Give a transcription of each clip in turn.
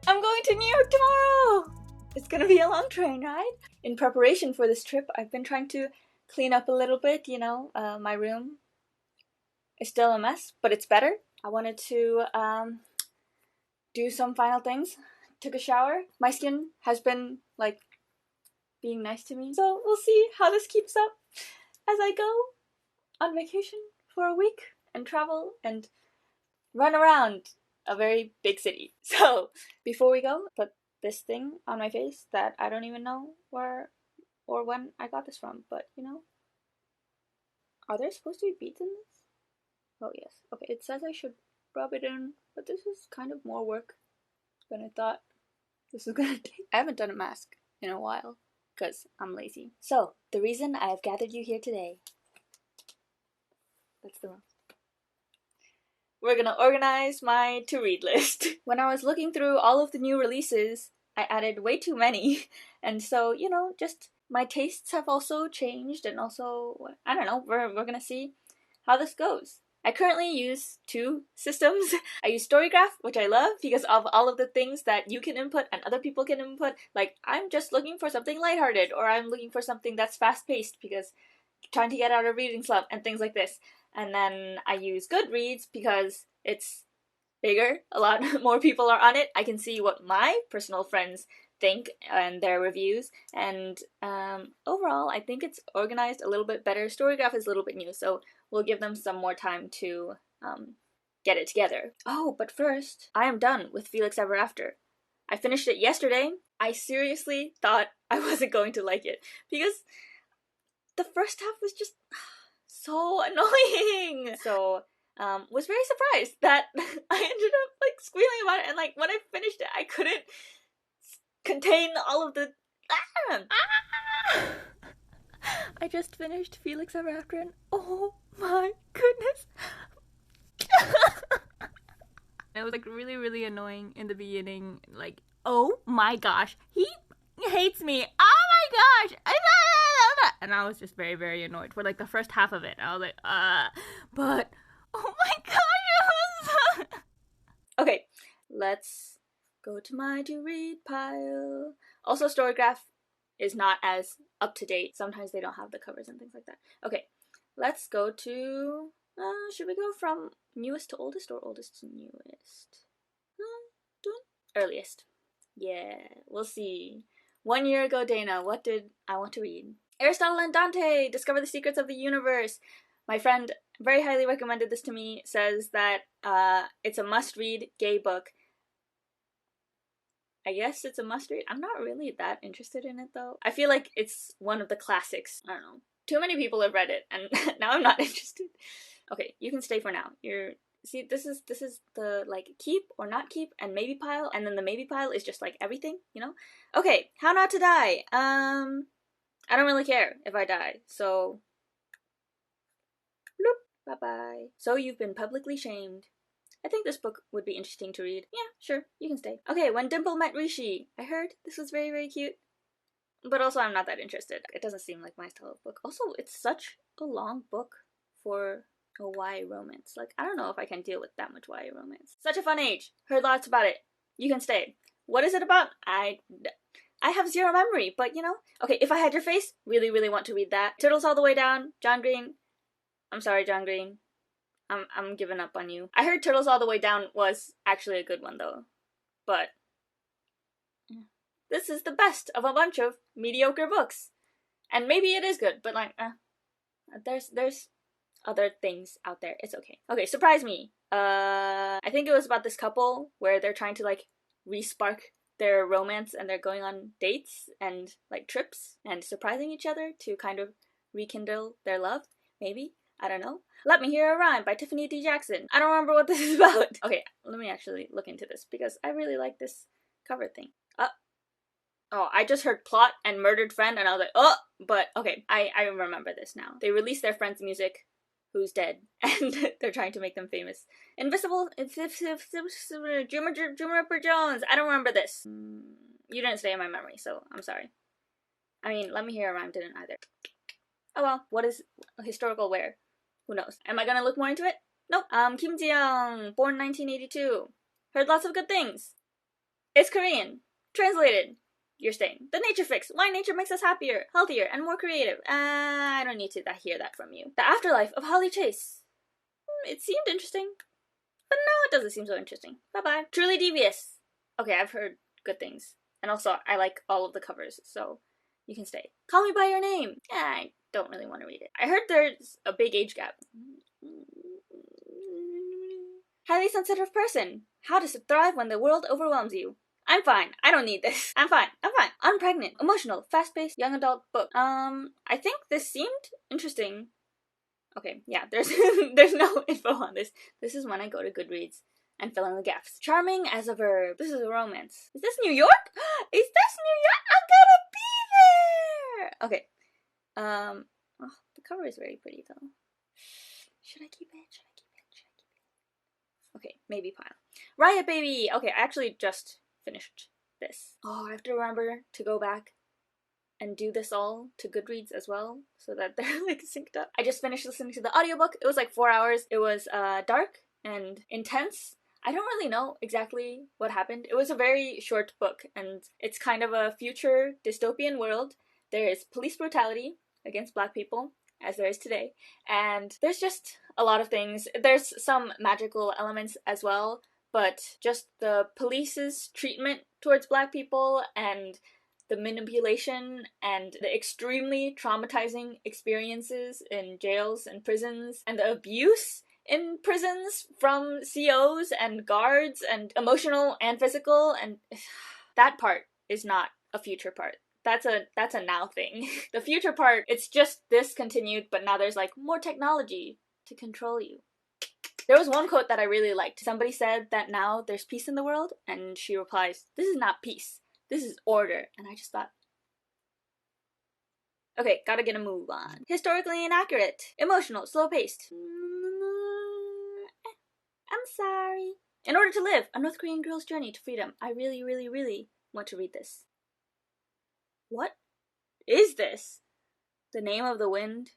I'm going to New York tomorrow! It's gonna be a long train ride. In preparation for this trip, I've been trying to clean up a little bit, you know. My room is still a mess, but it's better. I wanted to do some final things. Took a shower. My skin has been, like, being nice to me. So we'll see how this keeps up as I go on vacation for a week and travel and run around a very big city. So before we go, put this thing on my face that I don't even know where or when I got this from, but you know. Are there supposed to be beads in this? Oh yes. Okay, it says I should rub it in, but this is kind of more work than I thought this was gonna take. I haven't done a mask in a while because I'm lazy. So, the reason I have gathered you here today. That's the one. We're gonna organize my to-read list. When I was looking through all of the new releases, I added way too many. And so, you know, just my tastes have also changed, and also, I don't know, we're gonna see how this goes. I currently use two systems. I use Storygraph, which I love because of all of the things that you can input and other people can input. Like, I'm just looking for something lighthearted, or I'm looking for something that's fast-paced because trying to get out of reading slump and things like this. And then I use Goodreads because it's bigger, a lot more people are on it. I can see what my personal friends think and their reviews, and overall I think it's organized a little bit better. Storygraph is a little bit new, so we'll give them some more time to get it together. Oh, but first, I am done with Felix Ever After. I finished it yesterday. I seriously thought I wasn't going to like it because the first half was just so annoying. So was very surprised that I ended up like squealing about it, and like when I finished it I couldn't contain all of the I just finished Felix Ever After, and oh my goodness. It was like really, really annoying in the beginning. Like, oh my gosh, he hates me. Oh my gosh. And I was just very, very annoyed for like the first half of it. I was like, but oh my gosh. Okay, let's go to my to read pile. Also, Storygraph is not as up to date. Sometimes they don't have the covers and things like that. Okay, let's go to. Should we go from newest to oldest or oldest to newest? Earliest. Yeah, we'll see. 1 year ago, Dana, what did I want to read? Aristotle and Dante, Discover the Secrets of the Universe. My friend very highly recommended this to me, says that it's a must-read gay book. I guess it's a must-read. I'm not really that interested in it, though. I feel like it's one of the classics. I don't know. Too many people have read it, and now I'm not interested. Okay, you can stay for now. See, this is the, like, keep or not keep and maybe pile, and then the maybe pile is just, like, everything, you know? Okay, How Not to Die. I don't really care if I die, so bloop, bye-bye. So You've Been Publicly Shamed. I think this book would be interesting to read. Yeah, sure, you can stay. Okay, When Dimple Met Rishi. I heard this was very, very cute, but also I'm not that interested. It doesn't seem like my style of book. Also, it's such a long book for a YA romance. Like, I don't know if I can deal with that much YA romance. Such a Fun Age. Heard lots about it. You can stay. What is it about? I have zero memory, but you know. Okay, If I Had Your Face, really, really want to read that. Turtles All the Way Down, John Green. I'm sorry, John Green. I'm giving up on you. I heard Turtles All the Way Down was actually a good one, though. But this is the best of a bunch of mediocre books. And maybe it is good, but like, there's other things out there. It's okay. Okay, Surprise Me. I think it was about this couple where they're trying to like re-spark their romance, and they're going on dates and like trips and surprising each other to kind of rekindle their love. Maybe. I don't know. Let Me Hear a Rhyme by Tiffany D. Jackson. I don't remember what this is about. Okay, let me actually look into this because I really like this cover thing. Oh, I just heard Plot and Murdered Friend and I was like, oh, but okay, I remember this now. They released their friend's music, who's dead, and they're trying to make them famous. Invisible, Juniper Jones. I don't remember this. You didn't stay in my memory, so I'm sorry. I mean, Let Me Hear a Rhyme didn't either. Oh well, what is historical where? Who knows? Am I gonna look more into it? Nope. Kim Ji-young, born 1982. Heard lots of good things. It's Korean. Translated. You're staying. The Nature Fix. Why nature makes us happier, healthier, and more creative. I don't need to hear that from you. The Afterlife of Holly Chase. It seemed interesting. But no, it doesn't seem so interesting. Bye-bye. Truly Devious. Okay, I've heard good things. And also, I like all of the covers, so you can stay. Call Me By Your Name. Yeah, I don't really want to read it. I heard there's a big age gap. Highly Sensitive Person. How to thrive when the world overwhelms you. I'm fine. I don't need this. I'm fine. I'm pregnant. Emotional, fast-paced, young adult book. I think this seemed interesting. Okay, yeah, there's no info on this. This is when I go to Goodreads and fill in the gaps. Charming as a verb. This is a romance. Is this New York? Is this New York? I'm gonna be there! Okay. Oh, the cover is very pretty though. Should I keep it? Okay, maybe pile. Riot Baby! Okay, I actually just finished this. Oh, I have to remember to go back and do this all to Goodreads as well, so that they're like synced up. I just finished listening to the audiobook. It was like 4 hours. It was dark and intense. I don't really know exactly what happened. It was a very short book, and it's kind of a future dystopian world. There is police brutality against Black people, as there is today, and there's just a lot of things. There's some magical elements as well, but just the police's treatment towards Black people and the manipulation and the extremely traumatizing experiences in jails and prisons and the abuse in prisons from COs and guards and emotional and physical, and that part is not a future part. That's a now thing. The future part, it's just this continued, but now there's like more technology to control you. There was one quote that I really liked. Somebody said that now there's peace in the world, and she replies, "This is not peace. This is order." And I just thought, okay, gotta get a move on. Historically inaccurate. Emotional, slow-paced. I'm sorry. In Order to Live, a North Korean girl's journey to freedom. I really, really, really want to read this. What is this? The Name of the Wind?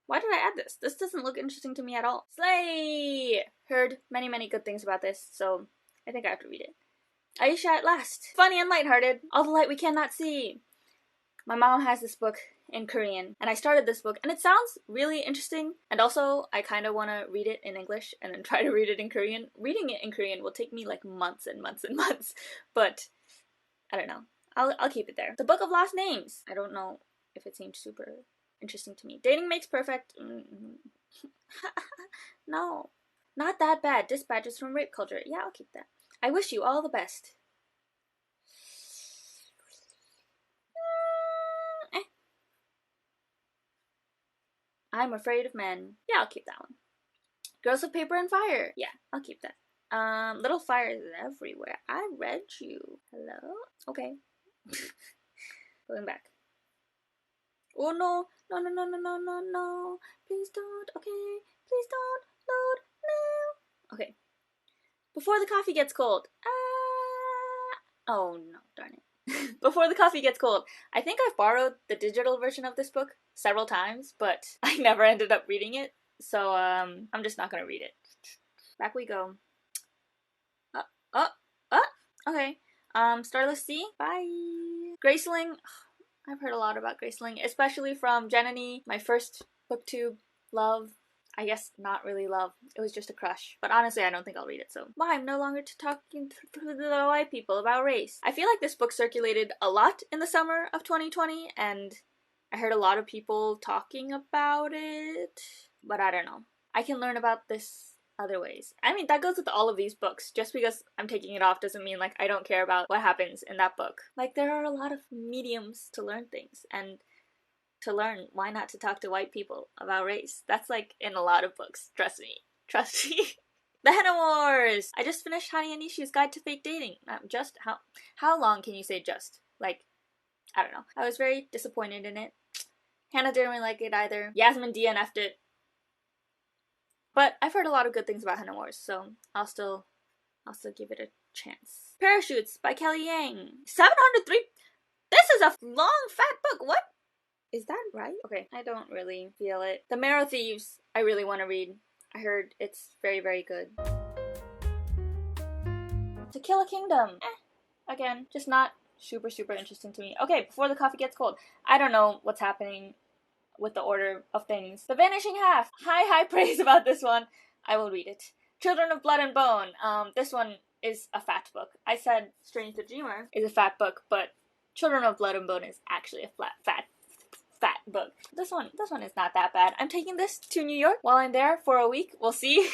Why did I add this? This doesn't look interesting to me at all. Slay! Heard many, many good things about this, so I think I have to read it. Aisha at Last. Funny and lighthearted. All the light we cannot see. My mom has this book in Korean, and I started this book, and it sounds really interesting, and also I kind of want to read it in English and then try to read it in Korean. Reading it in Korean will take me like months and months and months, but I don't know. I'll keep it there. The Book of Lost Names. I don't know if it seemed super interesting to me. Dating Makes Perfect. No. Not That Bad. Dispatches from Rape Culture. Yeah, I'll keep that. I Wish You All the Best. I'm Afraid of Men. Yeah, I'll keep that one. Girls of Paper and Fire. Yeah, I'll keep that. Little Fires Everywhere. I Read You. Hello? Okay. Going back. Oh no. No. Please don't. Okay. Please don't. Load. No. Okay. Before the Coffee Gets Cold. Oh no, darn it. Before the Coffee Gets Cold. I think I've borrowed the digital version of this book several times, but I never ended up reading it, so I'm just not gonna read it. Back we go. Okay. Starless Sea. Bye. Graceling. I've heard a lot about Graceling, especially from Jananie, my first booktube love. I guess not really love. It was just a crush. But honestly, I don't think I'll read it, so. Why? I'm no longer talking to the white people about race. I feel like this book circulated a lot in the summer of 2020, and I heard a lot of people talking about it. But I don't know. I can learn about this other ways. I mean, that goes with all of these books. Just because I'm taking it off doesn't mean, like, I don't care about what happens in that book. Like, there are a lot of mediums to learn things, and to learn why not to talk to white people about race. That's, like, in a lot of books. Trust me. The Henna Wars! I just finished Hani and Ishi's Guide to Fake Dating. Just, how long can you say just? Like, I don't know. I was very disappointed in it. Hannah didn't really like it either. Yasmin DNF'd it. But I've heard a lot of good things about Henna Wars, so I'll still give it a chance. Parachutes by Kelly Yang. 703. This is a long, fat book. What? Is that right? Okay, I don't really feel it. The Marrow Thieves, I really want to read. I heard it's very, very good. To Kill a Kingdom. Again, just not super interesting to me. Okay, before the coffee gets cold. I don't know what's happening with the order of things. The Vanishing Half. High praise about this one. I will read it. Children of Blood and Bone. This one is a fat book. I said Strange the Dreamer is a fat book, but Children of Blood and Bone is actually a fat book. This one is not that bad. I'm taking this to New York while I'm there for a week. We'll see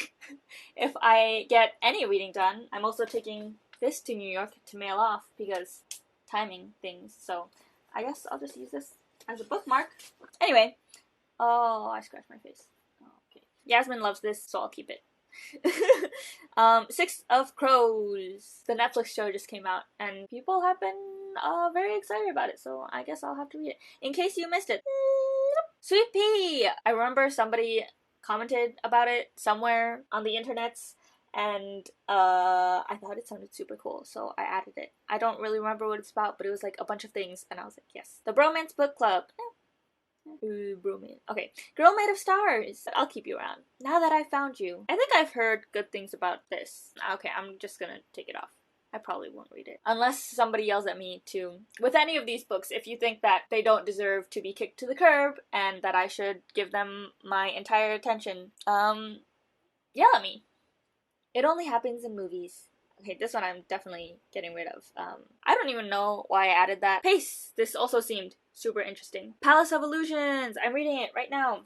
if I get any reading done. I'm also taking this to New York to mail off because timing things. So I guess I'll just use this as a bookmark. Anyway, oh, I scratched my face. Okay. Yasmin loves this, so I'll keep it. Six of Crows. The Netflix show just came out, and people have been very excited about it, so I guess I'll have to read it. In case you missed it. Sweet Pea! I remember somebody commented about it somewhere on the internets, and I thought it sounded super cool, so I added it. I don't really remember what it's about, but it was like a bunch of things, and I was like, yes. The Bromance Book Club. Ooh, bromance. Okay. Girl Made of Stars. I'll keep you around. Now that I've found you. I think I've heard good things about this. Okay, I'm just gonna take it off. I probably won't read it. Unless somebody yells at me to. With any of these books, if you think that they don't deserve to be kicked to the curb and that I should give them my entire attention, yell at me. It only happens in movies. Okay, this one I'm definitely getting rid of. I don't even know why I added that. Pace! This also seemed super interesting. Palace of Illusions! I'm reading it right now.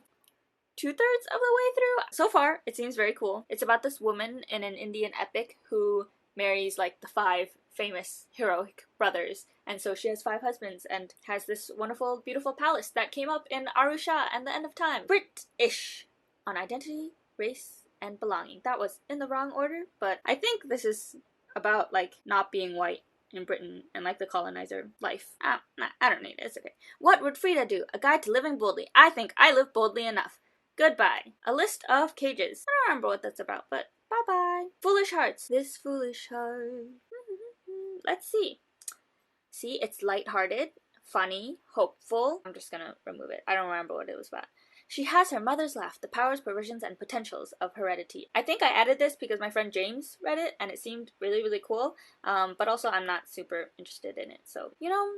2/3 of the way through. So far, it seems very cool. It's about this woman in an Indian epic who marries like the 5 famous heroic brothers. And so she has 5 husbands and has this wonderful, beautiful palace that came up in Arusha and the End of Time. British on identity, race, and belonging. That was in the wrong order, but I think this is about like not being white in Britain and like the colonizer life. Nah, I don't need it. It's okay. What would Frida do? A guide to living boldly. I think I live boldly enough. Goodbye. A list of cages. I don't remember what that's about, but bye-bye. Foolish Hearts. This foolish heart. Let's see. See, it's lighthearted, funny, hopeful. I'm just gonna remove it. I don't remember what it was about. She has her mother's laugh, the powers, perversions, and potentials of heredity. I think I added this because my friend James read it, and it seemed really cool, but also I'm not super interested in it, so, you know,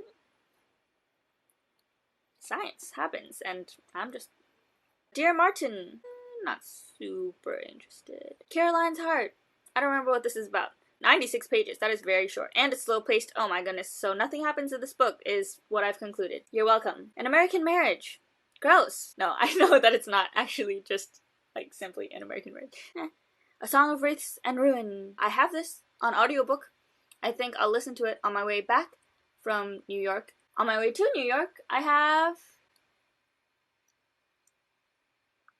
science happens, and I'm just... Dear Martin, not super interested. Caroline's Heart. I don't remember what this is about. 96 pages, that is very short, and it's slow-paced, oh my goodness, so nothing happens in this book is what I've concluded. You're welcome. An American Marriage. Gross. No, I know that it's not actually just, like, simply an American Marriage. A Song of Wraiths and Ruin. I have this on audiobook. I think I'll listen to it on my way back from New York. On my way to New York, I have...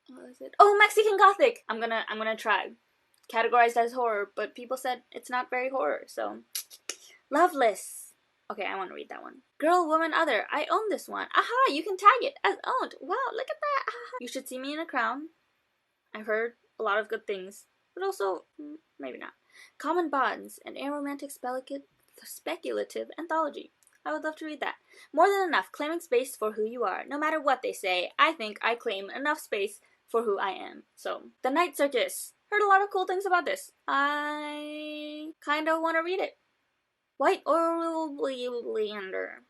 What is it? Oh, Mexican Gothic! I'm gonna try. Categorized as horror, but people said it's not very horror, so... Loveless. Okay, I want to read that one. Girl, Woman, Other. I own this one. Aha, you can tag it as owned. Wow, look at that. Aha. You Should See Me in a Crown. I've heard a lot of good things, but also, maybe not. Common Bonds, an aromantic speculative anthology. I would love to read that. More Than Enough, claiming space for who you are. No matter what they say, I think I claim enough space for who I am. So, The Night Circus. Heard a lot of cool things about this. I kind of want to read it. White Oleander.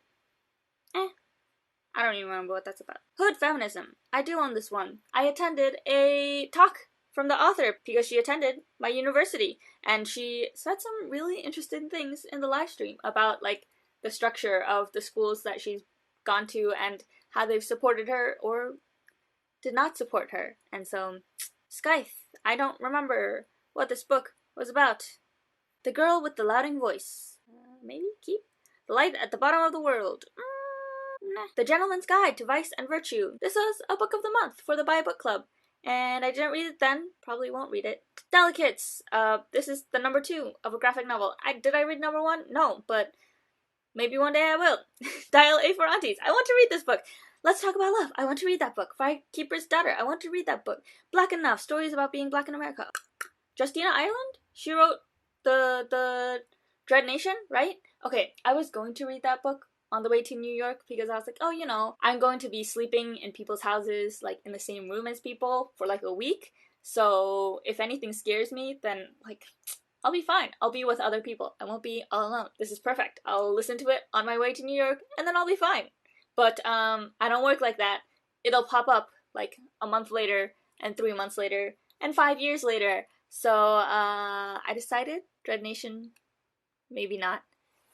I don't even remember what that's about. Hood Feminism. I do own this one. I attended a talk from the author because she attended my university, and she said some really interesting things in the live stream about like the structure of the schools that she's gone to and how they've supported her or did not support her. And so, Scythe. I don't remember what this book was about. The Girl with the Louding Voice. Maybe keep. The Light at the Bottom of the World. Nah. The Gentleman's Guide to Vice and Virtue. This was a book of the month for the Buy Book Club, and I didn't read it then. Probably won't read it. Delicates. This is the number 2 of a graphic novel. Did I read number 1? No, but maybe one day I will. Dial A for Aunties. I want to read this book. Let's Talk About Love. I want to read that book. Firekeeper's Daughter. I want to read that book. Black Enough. Stories about being black in America. Justina Ireland? She wrote the Dread Nation, right? Okay, I was going to read that book on the way to New York because I was like, oh, you know, I'm going to be sleeping in people's houses, like, in the same room as people for, like, a week. So if anything scares me, then, like, I'll be fine. I'll be with other people. I won't be all alone. This is perfect. I'll listen to it on my way to New York, and then I'll be fine. But I don't work like that. It'll pop up like a month later, and 3 months later, and 5 years later. So I decided, Dread Nation, maybe not.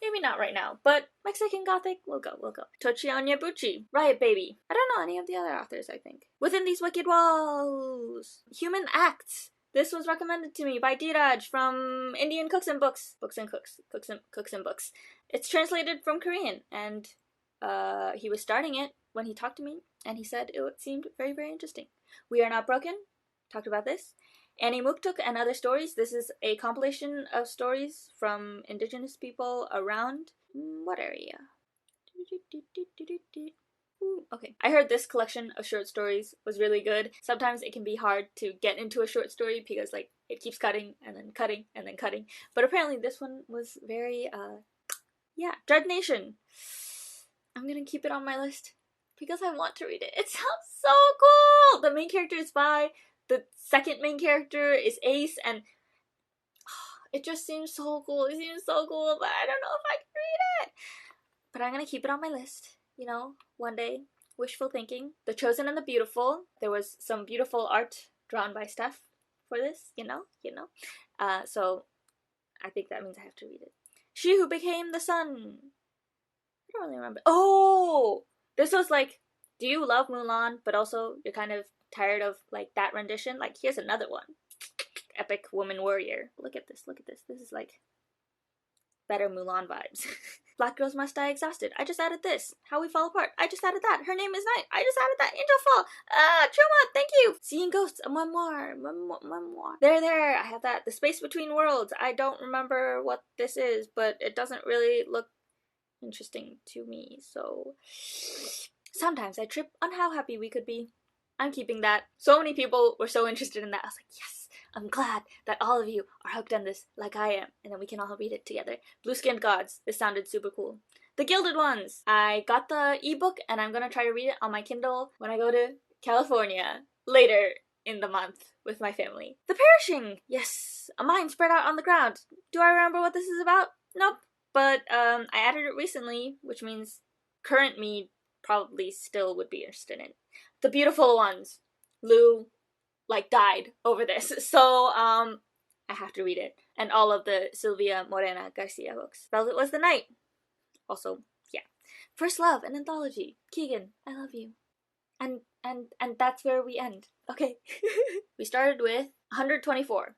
Maybe not right now, but Mexican Gothic, we'll go. Tochi Onyebuchi, Riot Baby. I don't know any of the other authors, I think. Within These Wicked Walls, Human Acts. This was recommended to me by Dheeraj from Indian Cooks and Books. Cooks and Books. It's translated from Korean, and he was starting it when he talked to me, and he said it seemed very, very interesting. We Are Not Broken, talked about this. Annie Muktuk and Other Stories. This is a compilation of stories from indigenous people around what area? Okay. I heard this collection of short stories was really good. Sometimes it can be hard to get into a short story because like it keeps cutting and then cutting and then cutting. But apparently this one was very Dread Nation. I'm gonna keep it on my list because I want to read it. It sounds so cool! The main character is Bai. The second main character is Ace, and it just seems so cool. It seems so cool, but I don't know if I can read it. But I'm gonna keep it on my list. You know, one day. Wishful thinking. The Chosen and the Beautiful. There was some beautiful art drawn by Steph for this, you know. So I think that means I have to read it. She Who Became the Sun. I don't really remember. Oh! This was like, do you love Mulan, but also you're kind of tired of like that rendition? Like, here's another one. Epic woman warrior. Look at this. This is like better Mulan vibes. Black Girls Must Die Exhausted. I just added this. How We Fall Apart. I just added that. Her Name is Night. I just added that. Angel Fall. Chioma, thank you. Seeing Ghosts, a memoir. There. I have that. The Space Between Worlds. I don't remember what this is, but it doesn't really look interesting to me, so sometimes I trip on how happy we could be. I'm keeping that. So many people were so interested in that. I was like, yes, I'm glad that all of you are hooked on this like I am, and then we can all read it together. Blue Skinned Gods. This sounded super cool. The Gilded Ones. I got the ebook, and I'm gonna try to read it on my Kindle when I go to California later in the month with my family. The Perishing. Yes, a mind spread out on the ground. Do I remember what this is about? Nope. But I added it recently, which means current me probably still would be interested in. The Beautiful Ones. Lou, like, died over this, so I have to read it. And all of the Silvia Morena Garcia books. Velvet Was the Night. Also, yeah. First Love, an anthology. Keegan, I love you. And that's where we end. Okay. We started with 124.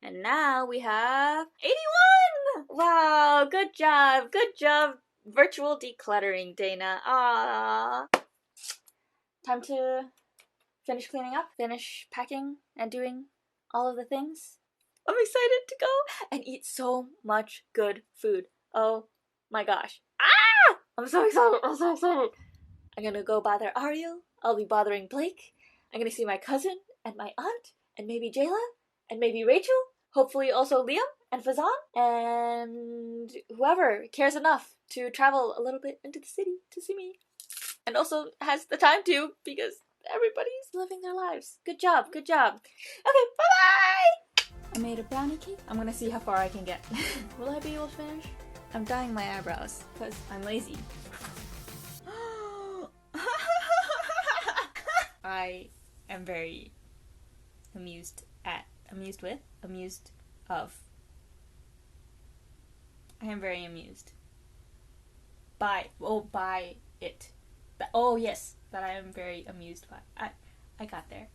And now we have 81! Wow, good job. Virtual decluttering, Dana. Ah. Time to finish cleaning up, finish packing, and doing all of the things. I'm excited to go and eat so much good food. Oh my gosh. Ah! I'm so excited. I'm gonna go bother Ariel. I'll be bothering Blake. I'm gonna see my cousin and my aunt and maybe Jéla and maybe Rachel. Hopefully also Liam and Fazan and whoever cares enough to travel a little bit into the city to see me. And also has the time to because everybody's living their lives. Good job. Okay, bye-bye! I made a brownie cake. I'm gonna see how far I can get. Will I be able to finish? I'm dyeing my eyebrows because I'm lazy. I am very amused of. I am very amused by it. Oh yes, that I am very amused by. I got there.